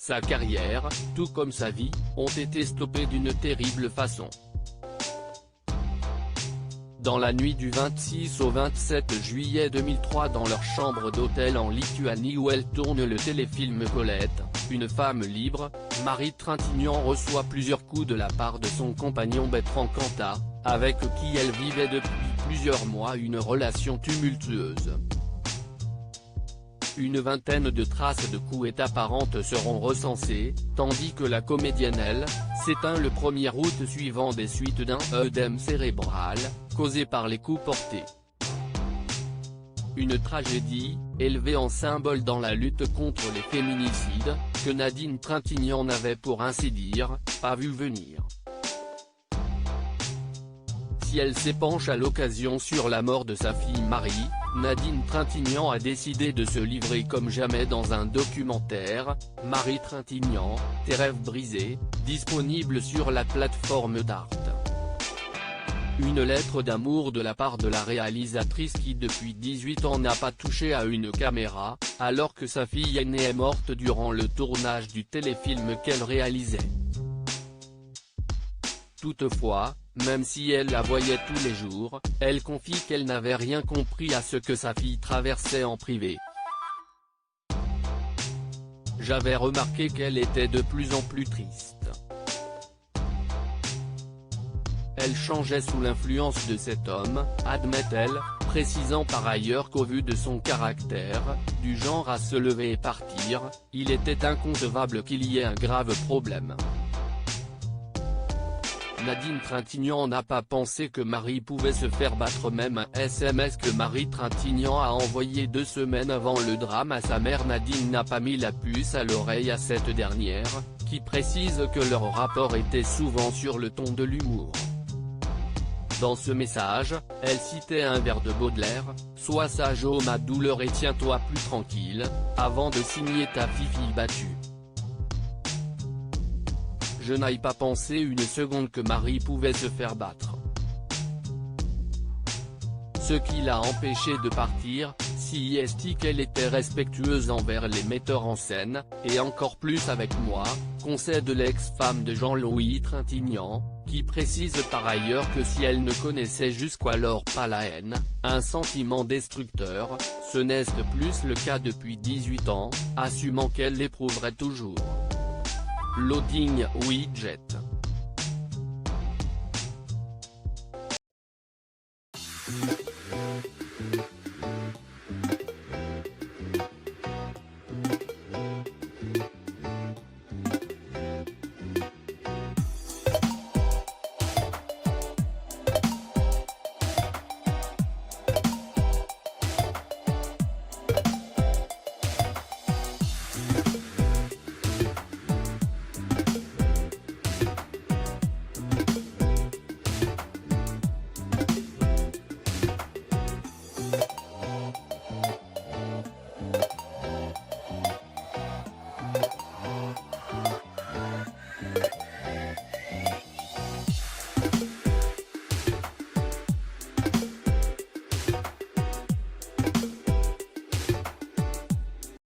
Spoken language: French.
Sa carrière, tout comme sa vie, ont été stoppés d'une terrible façon. Dans la nuit du 26 au 27 juillet 2003 dans leur chambre d'hôtel en Lituanie où elle tourne le téléfilm Colette, une femme libre, Marie Trintignant reçoit plusieurs coups de la part de son compagnon Bertrand Cantat, avec qui elle vivait depuis plusieurs mois une relation tumultueuse. Une vingtaine de traces de coups et apparentes seront recensées, tandis que la comédienne s'éteint le 1er août suivant des suites d'un œdème cérébral, causé par les coups portés. Une tragédie, élevée en symbole dans la lutte contre les féminicides, que Nadine Trintignant n'avait pour ainsi dire, pas vu venir. Si elle s'épanche à l'occasion sur la mort de sa fille Marie, Nadine Trintignant a décidé de se livrer comme jamais dans un documentaire, Marie Trintignant, Tes rêves brisés, disponible sur la plateforme d'Arte. Une lettre d'amour de la part de la réalisatrice qui depuis 18 ans n'a pas touché à une caméra, alors que sa fille aînée est morte durant le tournage du téléfilm qu'elle réalisait. Toutefois, même si elle la voyait tous les jours, elle confie qu'elle n'avait rien compris à ce que sa fille traversait en privé. J'avais remarqué qu'elle était de plus en plus triste. Elle changeait sous l'influence de cet homme, admet-elle, précisant par ailleurs qu'au vu de son caractère, du genre à se lever et partir, il était inconcevable qu'il y ait un grave problème. Nadine Trintignant n'a pas pensé que Marie pouvait se faire battre, même un SMS que Marie Trintignant a envoyé 2 semaines avant le drame à sa mère Nadine n'a pas mis la puce à l'oreille à cette dernière, qui précise que leur rapport était souvent sur le ton de l'humour. Dans ce message, elle citait un vers de Baudelaire, « Sois sage ô ma douleur et tiens-toi plus tranquille, avant de signer ta fille battue ». Je n'aille pas pensé une seconde que Marie pouvait se faire battre. Ce qui l'a empêchée de partir, si est qu'elle était respectueuse envers les metteurs en scène, et encore plus avec moi, concède l'ex-femme de Jean-Louis Trintignant, qui précise par ailleurs que si elle ne connaissait jusqu'alors pas la haine, un sentiment destructeur, ce n'est plus le cas depuis 18 ans, assumant qu'elle l'éprouverait toujours. Loading widget.